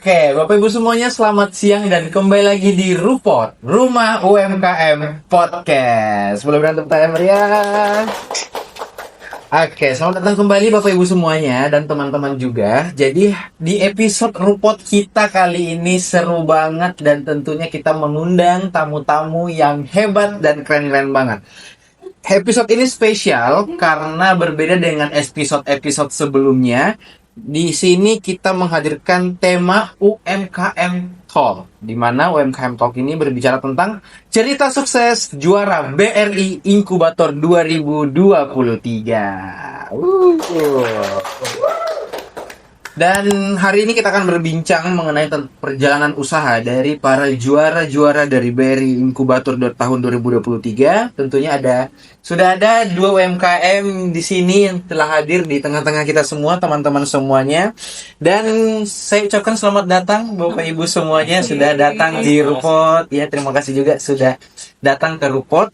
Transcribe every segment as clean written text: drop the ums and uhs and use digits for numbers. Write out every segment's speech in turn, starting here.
Oke, Bapak Ibu semuanya selamat siang dan kembali lagi di Rupot, Rumah UMKM Podcast. Boleh berantem tangan meriah. Oke, selamat datang kembali Bapak Ibu semuanya dan teman-teman juga. Jadi di episode Rupot kita kali ini seru banget dan tentunya kita mengundang tamu-tamu yang hebat dan keren-keren banget. Episode ini spesial karena berbeda dengan episode-episode sebelumnya. Di sini kita menghadirkan tema UMKM Talk, di mana UMKM Talk ini berbicara tentang cerita sukses juara BRI Inkubator 2023. Dan hari ini kita akan berbincang mengenai perjalanan usaha dari para juara-juara dari BRI Inkubator tahun 2023. Tentunya sudah ada dua UMKM di sini yang telah hadir di tengah-tengah kita semua, teman-teman semuanya. Dan saya ucapkan selamat datang Bapak Ibu semuanya sudah datang di Rupot. Ya, terima kasih juga sudah datang ke Rupot.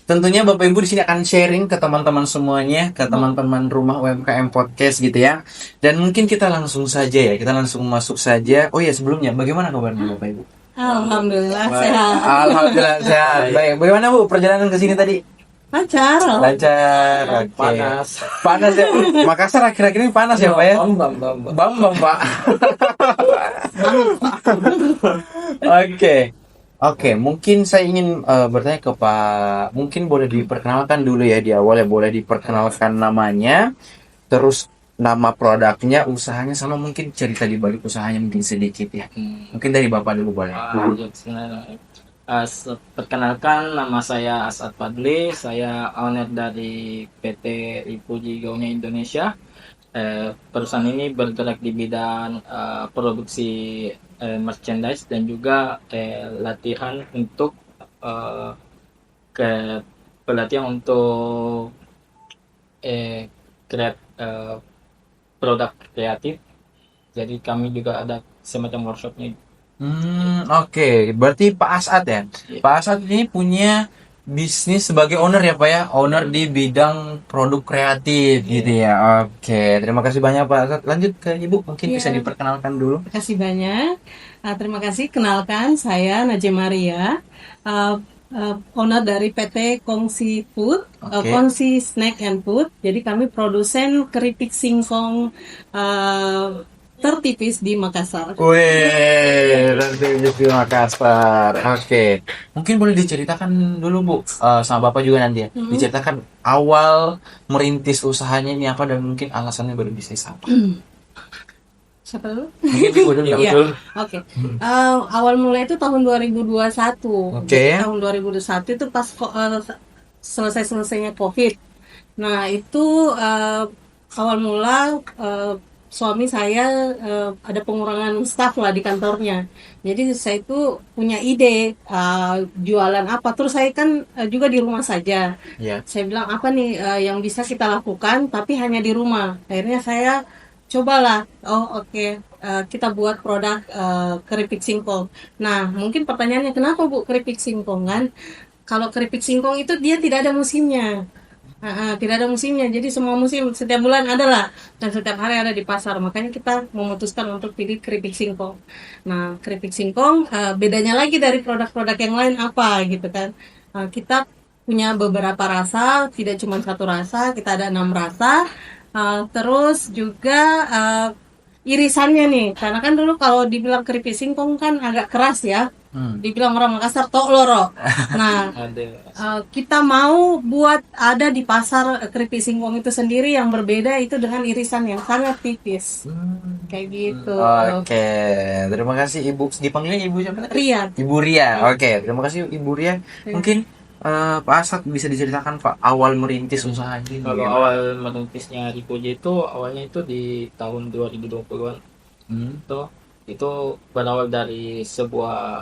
Tentunya Bapak Ibu di sini akan sharing ke teman-teman semuanya, ke teman-teman rumah UMKM Podcast gitu ya. Dan mungkin kita langsung saja ya, kita langsung masuk saja. Oh ya, sebelumnya bagaimana kabarnya Bapak Ibu? Alhamdulillah sehat. Alhamdulillah sehat. Baik, bagaimana Bu perjalanan ke sini tadi? Lancar. Lancar. Oke. Panas ya. Makassar akhir-akhir ini panas ya Pak ya? Bambang Pak. Oke, mungkin saya ingin bertanya ke Pak. Mungkin boleh diperkenalkan dulu ya di awal ya, boleh diperkenalkan namanya, terus nama produknya, usahanya, sama mungkin cerita di balik usahanya mungkin sedikit ya. Mungkin dari Bapak dulu boleh. Perkenalkan, nama saya Asad Fadli, saya owner dari PT Ripuji Gaunya Indonesia. Perusahaan ini bergerak di bidang produksi merchandise dan juga latihan untuk pelatihan untuk produk kreatif. Jadi kami juga ada semacam workshopnya. Oke. Berarti Pak Asad ya. Pak Asad ini punya bisnis sebagai owner ya Pak ya, owner di bidang produk kreatif gitu ya. Oke, terima kasih banyak Pak Asad. Lanjut ke Ibu, mungkin bisa diperkenalkan dulu. Terima kasih banyak. Terima kasih. Kenalkan, saya Najib Maria, owner dari PT Kongsi Food, Kongsi Snack and Food. Jadi kami produsen keripik singkong tertipis di Makassar. Tertipis di Makassar. Oke. Mungkin boleh diceritakan dulu Bu, sama Bapak juga nanti ya. Diceritakan awal merintis usahanya ini apa dan mungkin alasannya berbisnis apa. Siapa dulu? Mungkin Ibu dulu. Iya. Oke. Awal mulai itu tahun 2021. Jadi tahun 2021 itu pas selesainya COVID. Nah, itu awal mula suami saya ada pengurangan staf lah di kantornya. Jadi saya itu punya ide jualan apa. Terus saya kan juga di rumah saja. Saya bilang apa nih yang bisa kita lakukan tapi hanya di rumah. Akhirnya saya cobalah. Kita buat produk keripik singkong. Nah, mungkin pertanyaannya kenapa Bu keripik singkong kan? Kalau keripik singkong itu dia tidak ada musimnya. Tidak ada musimnya, jadi semua musim setiap bulan ada lah dan setiap hari ada di pasar. Makanya kita memutuskan untuk pilih keripik singkong. Nah, keripik singkong bedanya lagi dari produk-produk yang lain apa gitu kan? Kita punya beberapa rasa, tidak cuma satu rasa, kita ada 6 rasa. Terus juga irisannya nih, karena kan dulu kalau dibilang keripik singkong kan agak keras ya. Dibilang orang Makassar tok loro. Nah, kita mau buat ada di pasar keripik singkong itu sendiri yang berbeda itu dengan irisan yang sangat tipis. Kayak gitu. Oke, terima kasih Ibu. Dipanggilnya Ibu siapa? Ria. Ibu Ria. Oke, terima kasih Ibu Ria. Mungkin Pak Asad bisa diceritakan Pak awal merintis usaha ini. Kalau awal merintisnya Ripuji itu awalnya itu di tahun 2020-an. Itu berawal dari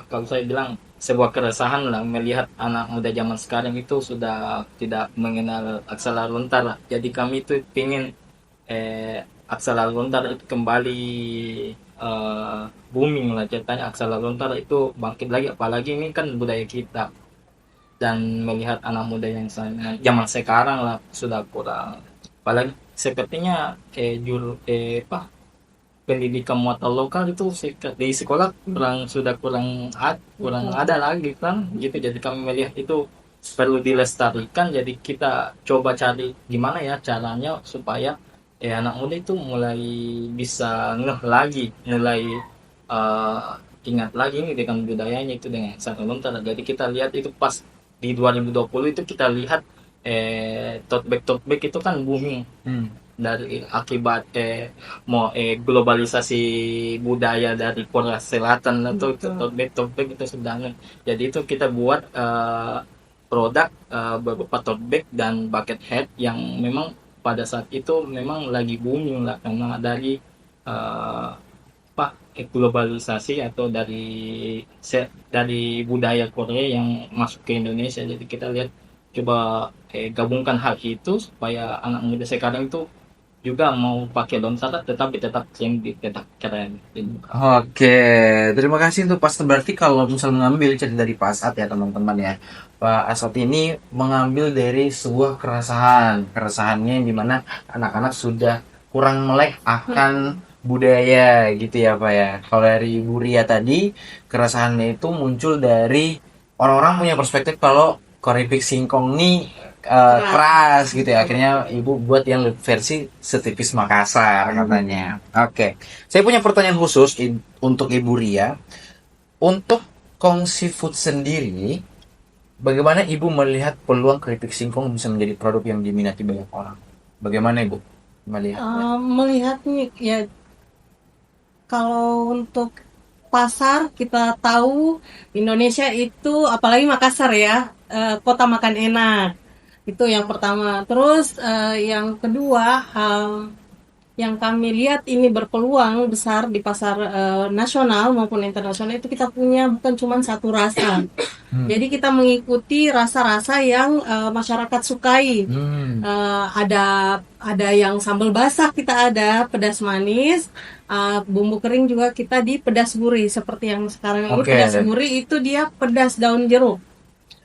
kalau saya bilang sebuah keresahan lah melihat anak muda zaman sekarang itu sudah tidak mengenal aksara lontar lah. Jadi kami itu ingin aksara lontar itu kembali booming lah ceritanya. Aksara lontar itu bangkit lagi, apalagi ini kan budaya kita. Dan melihat anak muda yang zaman sekarang lah sudah kurang, apalagi sepertinya pendidikan muatan lokal itu di sekolah kurang ada lagi kan gitu. Jadi kami melihat itu perlu dilestarikan, jadi kita coba cari gimana ya caranya supaya anak muda itu mulai bisa ngeh lagi, mulai eh, ingat lagi nih dengan budayanya itu dengan Sang Lontar. Jadi kita lihat itu pas di 2020 itu kita lihat tote bag itu kan booming dari akibat globalisasi budaya dari Korea Selatan atau tote bag itu sedang. Jadi itu kita buat produk berupa tote bag dan bucket hat yang memang pada saat itu memang lagi booming lah karena dari globalisasi atau dari budaya Korea yang masuk ke Indonesia. Jadi kita lihat coba gabungkan hal itu supaya anak muda sekarang itu juga mau pakai lontar tetapi tetap trendy, tetap keren. Oke, terima kasih untuk Pak Asad. Berarti kalau misalnya mengambil cerita dari Pak Asad ya teman-teman ya, Pak Asad ini mengambil dari sebuah keresahannya yang dimana anak-anak sudah kurang melek akan budaya gitu ya Pak ya. Kalau dari Ibu Ria tadi, keresahannya itu muncul dari orang-orang punya perspektif kalau keripik singkong ini keras gitu ya. Akhirnya ibu buat yang versi setipis Makassar katanya. Oke. Saya punya pertanyaan khusus untuk Ibu Ria. Untuk Kongsi Food sendiri, bagaimana Ibu melihat peluang keripik singkong bisa menjadi produk yang diminati banyak orang? Bagaimana Ibu melihat? Melihatnya ya, kalau untuk pasar kita tahu Indonesia itu apalagi Makassar ya, kota makan enak. Itu yang pertama. Terus yang kedua, yang kami lihat ini berpeluang besar di pasar nasional maupun internasional, itu kita punya bukan cuma satu rasa. Jadi kita mengikuti rasa-rasa yang masyarakat sukai. Ada yang sambal basah, kita ada pedas manis, bumbu kering juga kita di pedas gurih seperti yang sekarang ini. Pedas gurih itu dia pedas daun jeruk.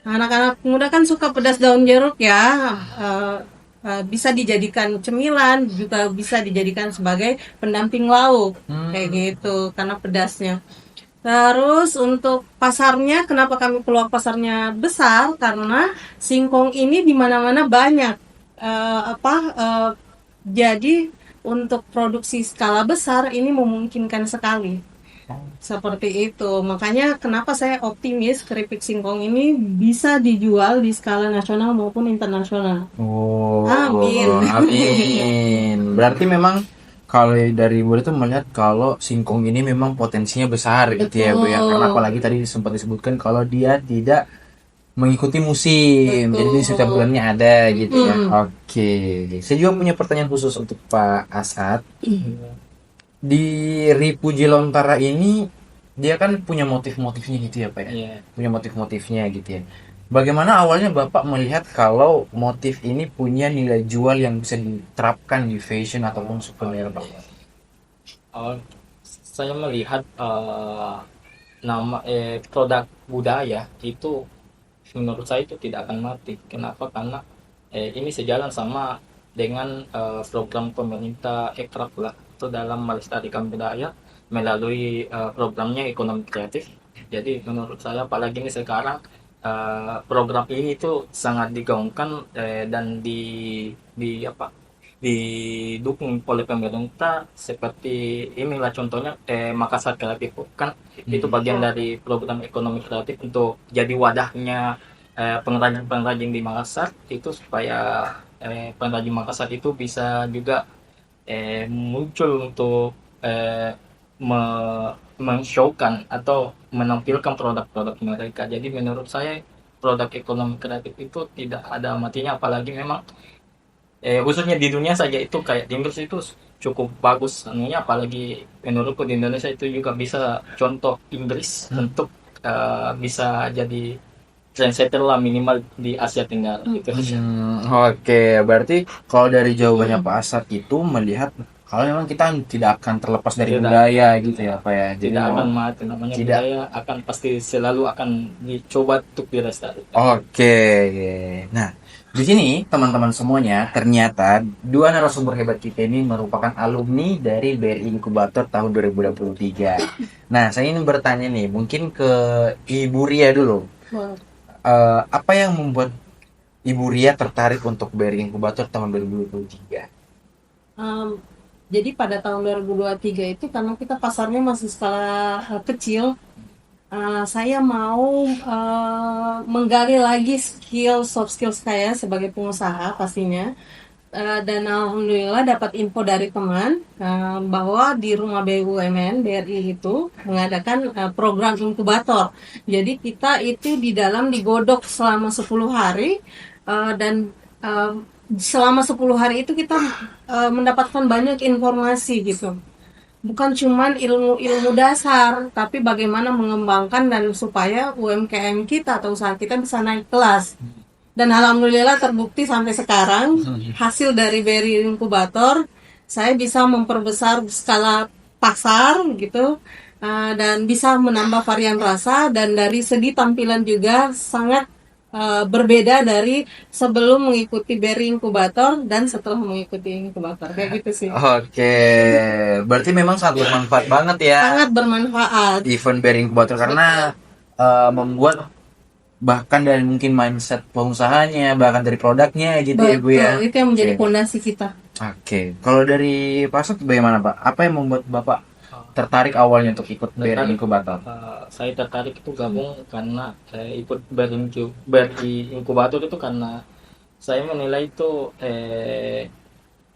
Anak-anak muda kan suka pedas daun jeruk ya, bisa dijadikan cemilan, juga bisa dijadikan sebagai pendamping lauk, kayak gitu, karena pedasnya. Terus untuk pasarnya, kenapa kami peluang pasarnya besar? Karena singkong ini di mana-mana banyak. Jadi untuk produksi skala besar ini memungkinkan sekali. Seperti itu, makanya kenapa saya optimis keripik singkong ini bisa dijual di skala nasional maupun internasional. Amin. Amin. Berarti memang kalau dari Bu itu melihat kalau singkong ini memang potensinya besar gitu ya Bu ya. Karena apalagi tadi sempat disebutkan kalau dia tidak mengikuti musim. Jadi di setiap bulannya ada gitu ya. Oke. Saya juga punya pertanyaan khusus untuk Pak Asad. Di Ripuji Lontara ini dia kan punya motif-motifnya gitu ya Pak ya. Punya motif-motifnya gitu ya. Bagaimana awalnya Bapak melihat kalau motif ini punya nilai jual yang bisa diterapkan di fashion ataupun souvenir Pak? Saya melihat produk budaya itu menurut saya itu tidak akan mati. Kenapa? Karena ini sejalan sama dengan program pemerintah Ekraf lah, itu dalam melestarikan budaya melalui programnya ekonomi kreatif. Jadi menurut saya apalagi ini sekarang program ini tuh sangat digaungkan dan didukung oleh pemerintah, seperti inilah contohnya Makassar Kreatif kan itu bagian dari program ekonomi kreatif untuk jadi wadahnya pengrajin-pengrajin di Makassar itu supaya pengrajin Makassar itu bisa juga muncul untuk men-showkan atau menampilkan produk-produk mereka. Jadi menurut saya produk ekonomi kreatif itu tidak ada matinya, apalagi memang khususnya di dunia saja itu kayak di Inggris itu cukup bagus anunya, apalagi menurutku di Indonesia itu juga bisa contoh Inggris untuk bisa jadi trendsetter lah minimal di Asia Tenggara gitu. Oke, berarti kalau dari jawabannya Pak Asad itu melihat Kalau memang kita tidak akan terlepas dari Tidak. budaya gitu ya Pak ya. Jadi Tidak akan memang- mati, namanya tidak. budaya akan pasti selalu akan dicoba untuk dilestarikan. Oke. Nah, di sini teman-teman semuanya ternyata dua narasumber hebat kita ini merupakan alumni dari BRI Inkubator tahun 2023. Nah, saya ingin bertanya nih, mungkin ke Ibu Ria dulu. Wah. Apa yang membuat Ibu Ria tertarik untuk BRI Inkubator tahun 2023? Jadi pada tahun 2023 itu karena kita pasarnya masih skala kecil, saya mau menggali lagi soft skills saya sebagai pengusaha pastinya. Dan alhamdulillah dapat info dari teman bahwa di Rumah BUMN BRI itu mengadakan program inkubator. Jadi kita itu di dalam digodok selama 10 hari dan selama 10 hari itu kita mendapatkan banyak informasi gitu. Bukan cuman ilmu dasar, tapi bagaimana mengembangkan dan supaya UMKM kita atau usaha kita bisa naik kelas. Dan alhamdulillah terbukti sampai sekarang hasil dari BRI Inkubator saya bisa memperbesar skala pasar gitu dan bisa menambah varian rasa, dan dari segi tampilan juga sangat berbeda dari sebelum mengikuti BRI Inkubator dan setelah mengikuti inkubator, kayak gitu sih. Oke, berarti memang sangat bermanfaat banget ya Sangat bermanfaat. event BRI Inkubator karena membuat bahkan dari mungkin mindset pengusahanya, bahkan dari produknya gitu ya Bu ya. Betul, itu yang menjadi Oke. fondasi kita. Oke, kalau dari Pak Sot bagaimana Pak? Apa yang membuat Bapak tertarik awalnya untuk ikut BRI Tertarik. Inkubator? Saya tertarik itu gabung karena saya ikut BRI Inkubator itu karena saya menilai itu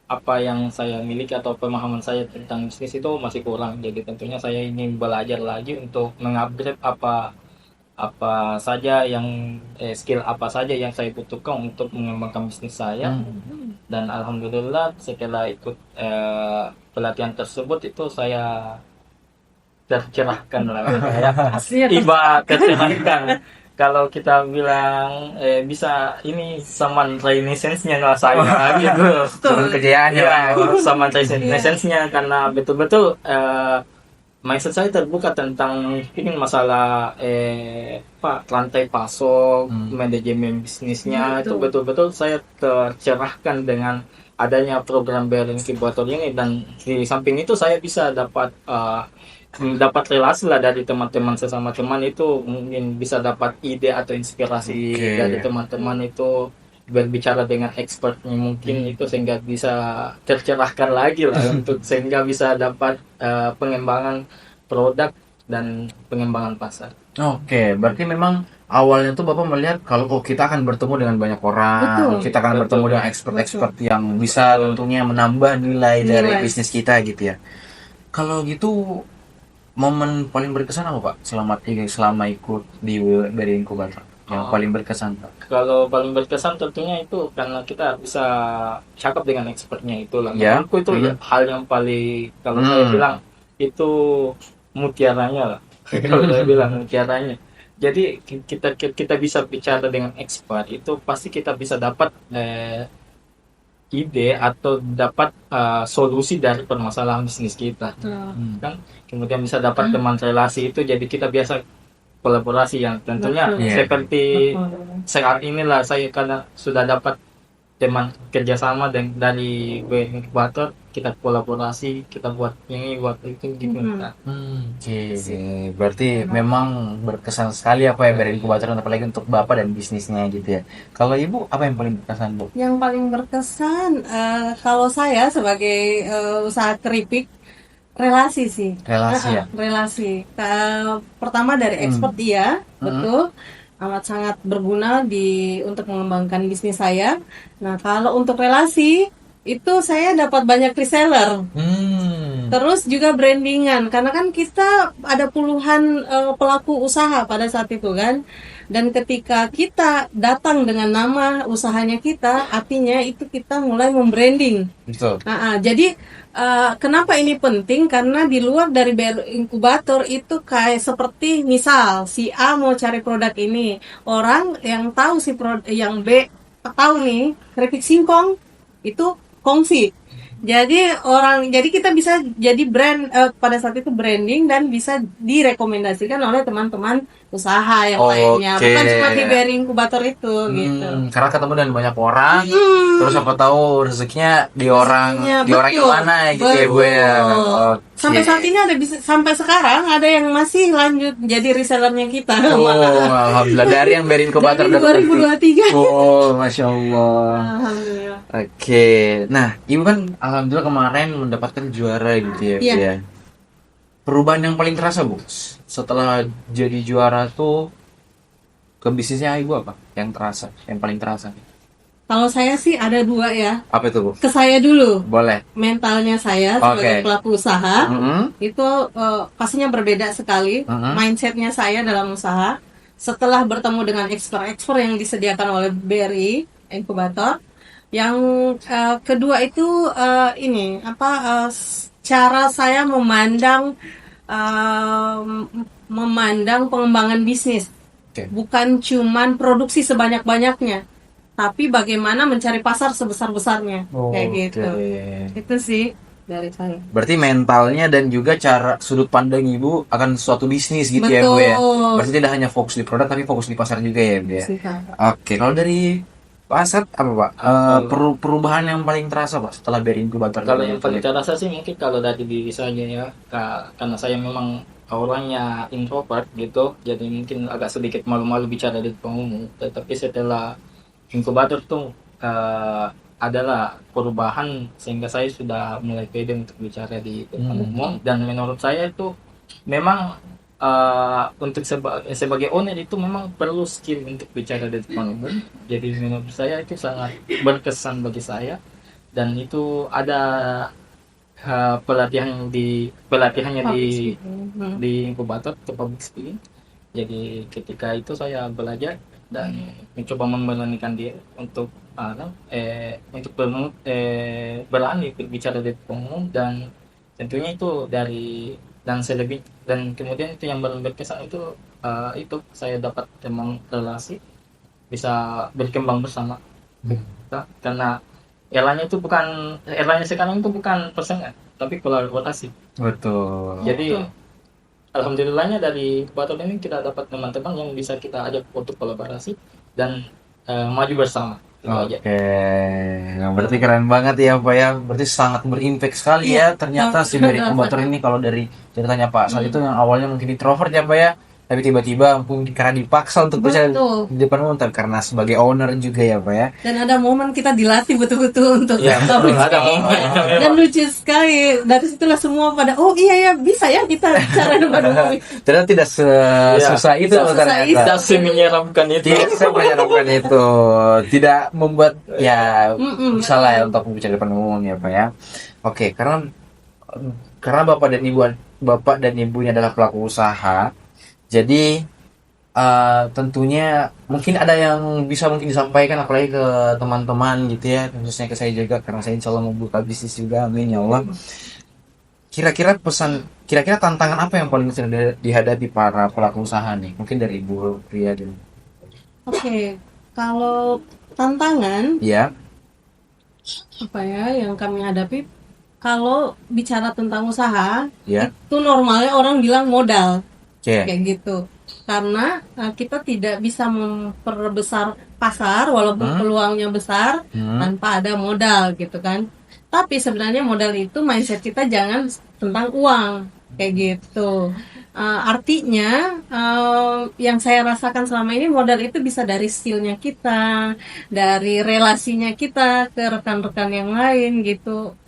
apa yang saya miliki atau pemahaman saya tentang bisnis itu masih kurang. Jadi tentunya saya ingin belajar lagi untuk mengupgrade apa saja yang skill apa saja yang saya butuhkan untuk mengembangkan bisnis saya. Dan alhamdulillah setelah ikut pelatihan tersebut itu saya tercerahkan lah ya. Tiba tercerahkan. Kalau kita bilang bisa ini saman renaissance-nya lah saya gitu. Turun kejayaannya Ya, lah. sama renaissance-nya karena betul-betul mindset saya terbuka tentang ini masalah rantai pasok, manajemen bisnisnya itu betul-betul saya tercerahkan dengan adanya program BRI Inkubator ini. Dan di samping itu saya bisa dapat relasi lah dari teman-teman sesama teman, itu mungkin bisa dapat ide atau inspirasi dari teman-teman itu berbicara dengan expertnya mungkin itu sehingga bisa tercerahkan lagi lah untuk sehingga bisa dapat pengembangan produk dan pengembangan pasar. Oke, berarti memang awalnya tuh Bapak melihat kalau kita akan bertemu dengan banyak orang, kita akan bertemu dengan expert-expert yang bisa tentunya menambah nilai dari bisnis kita gitu ya. Kalau gitu momen paling berkesan apa Pak selama ikut di BRI Inkubator? Yang paling berkesan Pak? Kalau paling berkesan tentunya itu karena kita bisa cakap dengan expertnya itulah. Ya. Menurutku itu hal yang paling, kalau saya bilang itu mutiaranya lah. Kalau saya bilang mutiaranya. Jadi kita bisa bicara dengan expert itu pasti kita bisa dapat ide atau dapat solusi dari permasalahan bisnis kita. Kan kemudian bisa dapat teman relasi itu, jadi kita biasa kolaborasi yang tentunya seperti saat inilah saya karena sudah dapat teman kerjasama dari BRI Inkubator, kita kolaborasi, kita buat ini buat itu gitu. Berarti memang berkesan sekali apa ya BRI Inkubator, apalagi untuk Bapak dan bisnisnya gitu ya. Kalau Ibu apa yang paling berkesan Bu? Yang paling berkesan kalau saya sebagai usaha keripik, relasi sih. Relasi ya? Relasi. Pertama dari expert betul. Amat sangat berguna untuk mengembangkan bisnis saya. Nah, kalau untuk relasi itu saya dapat banyak reseller. Terus juga brandingan, karena kan kita ada puluhan pelaku usaha pada saat itu kan. Dan ketika kita datang dengan nama usahanya kita, artinya itu kita mulai membranding. Betul. Jadi kenapa ini penting? Karena di luar dari BRI Inkubator itu kayak seperti misal si A mau cari produk ini, orang yang tahu si produk yang B tahu nih keripik singkong itu kongsi. Jadi kita bisa jadi brand pada saat itu branding dan bisa direkomendasikan oleh teman-teman usaha yang lainnya, Oke. bukan cuma di BRI Inkubator itu gitu. Karena ketemu dengan banyak orang, terus apa tahu rezekinya di orang Rezekinya, di orang yang betul. mana gitu ya Bu ya. Betul. Oke. Sampai saat ini sampai sekarang ada yang masih lanjut jadi resellernya kita. Oh, alhamdulillah dari yang BRI Inkubator Dari 2023. Oh, masya Allah. Alhamdulillah. Oke, nah Ibu kan alhamdulillah kemarin mendapatkan juara gitu ya, Bu, Iya. ya. Perubahan yang paling terasa Bu setelah jadi juara tuh ke bisnisnya Ibu apa? Yang terasa, yang paling terasa? Kalau saya sih ada dua ya. Apa itu Bu? Ke saya dulu. Boleh. Mentalnya saya Oke. sebagai pelaku usaha Mm-mm. itu pastinya berbeda sekali. Mindsetnya saya dalam usaha setelah bertemu dengan ekspor yang disediakan oleh BRI Inkubator. Yang kedua itu cara saya memandang pengembangan bisnis. Oke. Bukan cuman produksi sebanyak-banyaknya, tapi bagaimana mencari pasar sebesar-besarnya. Kayak gitu. Itu sih dari saya. Berarti mentalnya dan juga cara sudut pandang Ibu akan suatu bisnis gitu ya Bu ya. Betul. Berarti tidak hanya fokus di produk tapi fokus di pasar juga ya Bu ya. Siap. Oke, kalau dari Pak Asad apa Pak? Perubahan yang paling terasa Pak setelah BRI Inkubator? Kalau yang paling terasa sih mungkin kalau dari diri saya ya, karena saya memang orangnya introvert gitu, jadi mungkin agak sedikit malu-malu bicara di depan umum. Tetapi setelah inkubator tuh adalah perubahan sehingga saya sudah mulai pede untuk bicara di depan umum, dan menurut saya itu memang untuk sebagai owner itu memang perlu skill untuk bicara di depan umum. Jadi menurut saya itu sangat berkesan bagi saya, dan itu ada pelatihannya di inkubator untuk public speaking. Jadi ketika itu saya belajar dan mencoba memberanikan diri untuk berani berbicara di depan umum, dan tentunya itu dan kemudian itu yang berkesan itu saya dapat teman relasi, bisa berkembang bersama. Karena airline sekarang itu bukan persaingan tapi kolaborasi. Betul. Jadi alhamdulillahnya dari inkubator ini kita dapat teman-teman yang bisa kita ajak untuk kolaborasi dan maju bersama. Itu aja. Oke, nah, berarti keren banget ya Pak ya. Berarti sangat berimpact sekali ya ternyata si BRI Inkubator ini. Kalau dari ceritanya Pak saat itu yang awalnya mungkin introvert ya Pak ya, tapi tiba-tiba mungkin karena dipaksa untuk bicara Betul. di depan umum, tapi karena sebagai owner juga ya Pak ya. Dan ada momen kita dilatih betul-betul untuk Ya, public ada speaking. momen. Dan lucu sekali, dari situlah semua pada oh iya ya bisa ya kita bicara depan umum. Ternyata tidak susah itu Sesusah itu. Tidak menyeramkan itu. Tidak bisa menyeramkan itu, tidak membuat ya salah ya untuk bicara depan umum ya Pak ya. Oke, karena bapak dan ibunya adalah pelaku usaha, jadi tentunya mungkin ada yang bisa mungkin disampaikan apalagi ke teman-teman gitu ya, khususnya ke saya juga karena saya insya Allah mau buka bisnis juga, amin ya Allah. Kira-kira tantangan apa yang paling sering dihadapi para pelaku usaha nih? Mungkin dari Ibu Ria dulu. Oke, kalau tantangan Ya. apa ya yang kami hadapi kalau bicara tentang usaha, Ya. itu normalnya orang bilang modal. Oke. Kayak gitu. Karena kita tidak bisa memperbesar pasar walaupun peluangnya besar tanpa ada modal gitu kan. Tapi sebenarnya modal itu mindset kita jangan tentang uang kayak gitu. Artinya yang saya rasakan selama ini modal itu bisa dari skillnya kita, dari relasinya kita ke rekan-rekan yang lain gitu.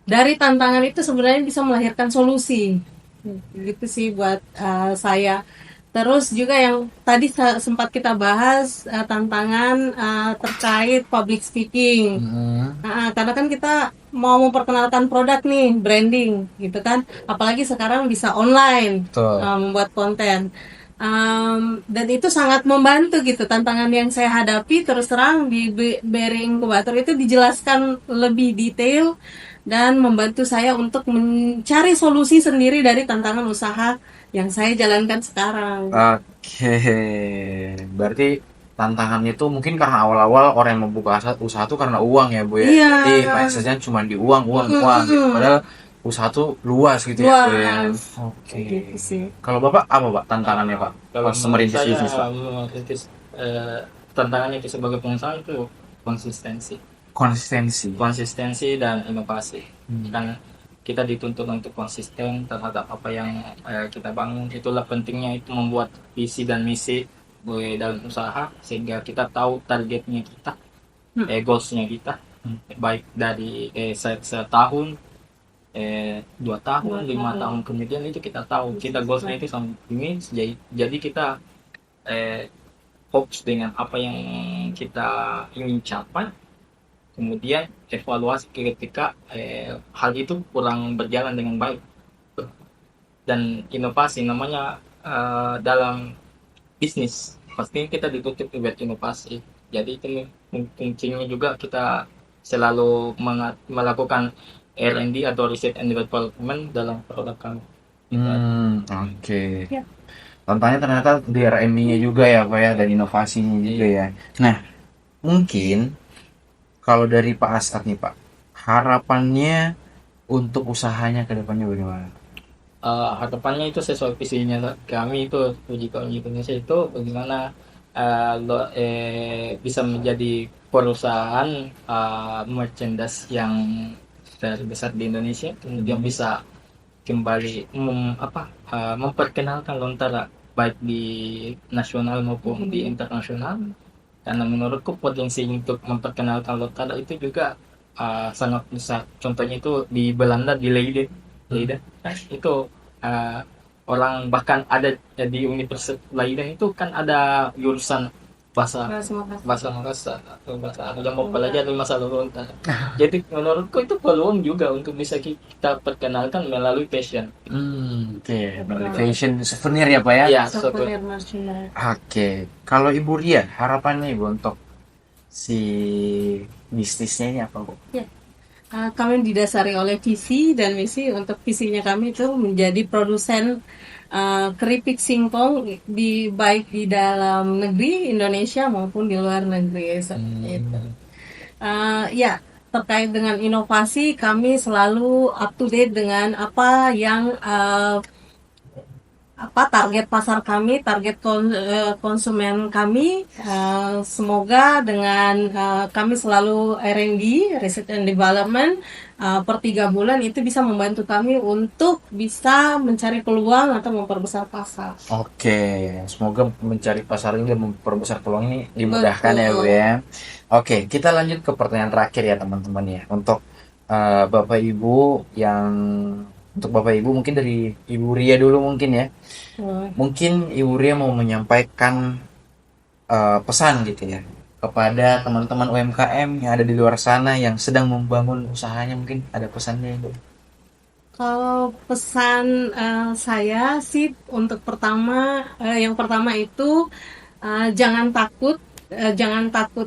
Dari tantangan itu sebenarnya bisa melahirkan solusi. Gitu sih buat saya. Terus juga yang tadi sempat kita bahas tantangan terkait public speaking. Karena kan kita mau memperkenalkan produk nih, branding gitu kan. Apalagi sekarang bisa online membuat konten. Dan itu sangat membantu gitu. Tantangan yang saya hadapi terus terang di BRI Inkubator itu dijelaskan lebih detail dan membantu saya untuk mencari solusi sendiri dari tantangan usaha yang saya jalankan sekarang. Oke, berarti tantangannya itu mungkin karena awal-awal orang yang membuka usaha tuh karena uang ya Bu ya. Iya. Jadi aksesnya cuma di uang gitu. Padahal usaha tuh luas gitu ya Bu ya. Luas. Oke. Gitu sih. Kalau Bapak apa Pak tantangannya Pak? Kalau Pas merintis saya bisnis Pak. merintis, tantangannya itu sebagai pengusaha itu konsistensi dan inovasi. Kan kita dituntut untuk konsisten terhadap apa yang kita bangun. Itulah pentingnya itu membuat visi dan misi dalam usaha sehingga kita tahu targetnya kita, goalsnya kita, baik dari setahun, 2 tahun, 5 tahun kemudian itu kita tahu kita goalsnya itu sama ini. Jadi kita fokus dengan apa yang kita ingin capai. Kemudian evaluasi ketika hal itu kurang berjalan dengan baik. Dan inovasi namanya dalam bisnis pasti kita dituntut buat inovasi. Jadi itu kuncinya juga kita selalu melakukan R&D atau research and development dalam produk kami. Oke. Ya. Tantangannya ternyata di R&D-nya juga ya Pak ya, dan inovasinya juga ya. Nah, mungkin kalau dari Pak Asad nih Pak, harapannya untuk usahanya ke depannya bagaimana? Harapannya itu sesuai visinya kami itu Uji Indonesia itu bagaimana bisa menjadi perusahaan merchandise yang terbesar di Indonesia, kemudian bisa kembali memperkenalkan Lontara baik di nasional maupun di internasional. Karena menurutku potensi untuk memperkenalkan Lontara itu juga sangat besar. Contohnya itu di Belanda di Leiden, itu orang bahkan ada di Universitas Leiden itu kan ada jurusan bahasa Makassar atau bahasa yang mau pelajari masalah Lontara. Jadi menurutku itu peluang juga untuk bisa kita perkenalkan melalui fashion. Oke, melalui fashion souvenir ya Pak ya? Ya, Souvenir merchandise. Oke, kalau Ibu Ria, harapannya Ibu untuk si bisnisnya ini apa Bu? Kami didasari oleh visi dan misi. Untuk visinya kami itu menjadi produsen keripik singkong baik di dalam negeri Indonesia maupun di luar negeri. Itu. Ya, terkait dengan inovasi kami selalu up to date dengan apa yang target pasar kami, target konsumen kami. Semoga dengan kami selalu R&D, Research and Development, per 3 bulan itu bisa membantu kami untuk bisa mencari peluang atau memperbesar pasar. Oke, semoga mencari pasar ini dan memperbesar peluang ini dimudahkan ya Bu ya. Oke, kita lanjut ke pertanyaan terakhir ya teman-teman ya. Untuk Bapak Ibu mungkin dari Ibu Ria dulu mungkin ya. Mungkin Ibu Ria mau menyampaikan pesan gitu ya kepada teman-teman UMKM yang ada di luar sana yang sedang membangun usahanya, mungkin ada pesannya Ibu. Kalau pesan saya sih untuk yang pertama itu jangan takut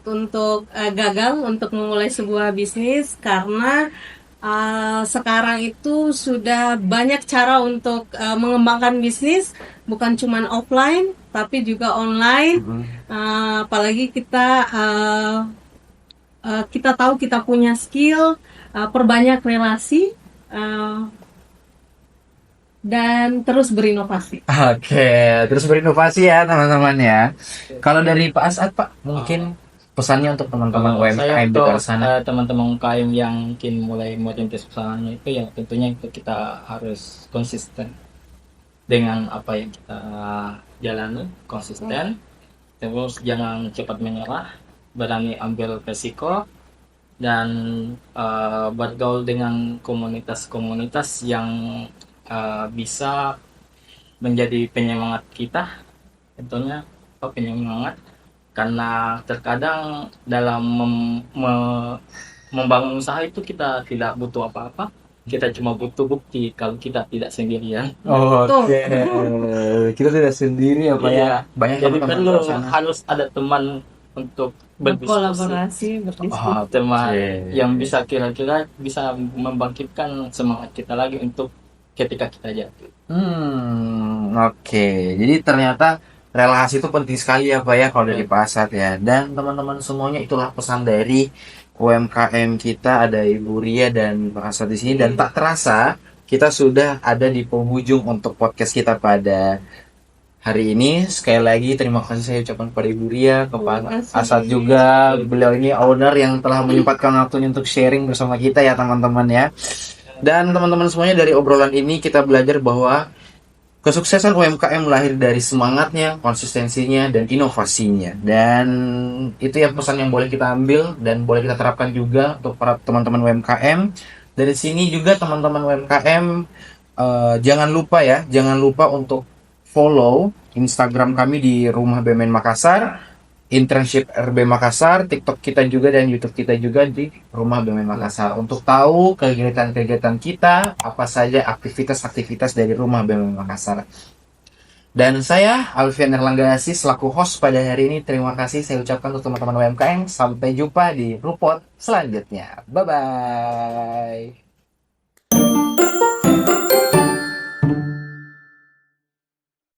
untuk gagal untuk memulai sebuah bisnis, karena sekarang itu sudah banyak cara untuk mengembangkan bisnis, bukan cuma offline tapi juga online. Apalagi kita tahu kita punya skill, perbanyak relasi, dan terus berinovasi. Oke, terus berinovasi ya teman-teman ya. Kalau dari Pak Asad Pak, mungkin pesannya untuk teman-teman UMKM di luar sana. Teman-teman UMKM yang mungkin mulai merintis usahanya itu ya tentunya itu kita harus konsisten dengan apa yang kita jalani, konsisten. Terus jangan cepat menyerah, berani ambil resiko, dan bergaul dengan komunitas-komunitas yang bisa menjadi penyemangat kita, tentunya penyemangat. Karena terkadang dalam membangun usaha itu kita tidak butuh apa-apa, kita cuma butuh bukti kalau kita tidak sendirian. Oke, kita tidak sendiri ya Pak ya. Banyak Jadi teman-teman perlu di sana. harus ada teman untuk Berkolaborasi, berdiskusi. Teman yang bisa kira-kira bisa membangkitkan semangat kita lagi untuk ketika kita jatuh. Oke. Jadi ternyata relasi itu penting sekali ya Pak ya kalau dari pasar ya. Dan teman-teman semuanya, itulah pesan dari UMKM kita, ada Ibu Ria dan Pak Asad di sini, dan tak terasa kita sudah ada di penghujung untuk podcast kita pada hari ini. Sekali lagi terima kasih saya ucapkan kepada Ibu Ria, kepada Asad juga. Beliau ini owner yang telah menyempatkan waktunya untuk sharing bersama kita ya teman-teman ya. Dan teman-teman semuanya, dari obrolan ini kita belajar bahwa kesuksesan UMKM lahir dari semangatnya, konsistensinya, dan inovasinya. Dan itu ya pesan yang boleh kita ambil dan boleh kita terapkan juga untuk para teman-teman UMKM. Dari sini juga teman-teman UMKM, jangan lupa untuk follow Instagram kami di Rumah BUMN Makassar, Internship RB Makassar, TikTok kita juga, dan YouTube kita juga di Rumah BUMN Makassar, untuk tahu kegiatan-kegiatan kita, apa saja aktivitas-aktivitas dari Rumah BUMN Makassar. Dan saya Alfian Erlanggasi selaku host pada hari ini, terima kasih saya ucapkan untuk teman-teman UMKM. Sampai jumpa di Rupot selanjutnya. Bye bye.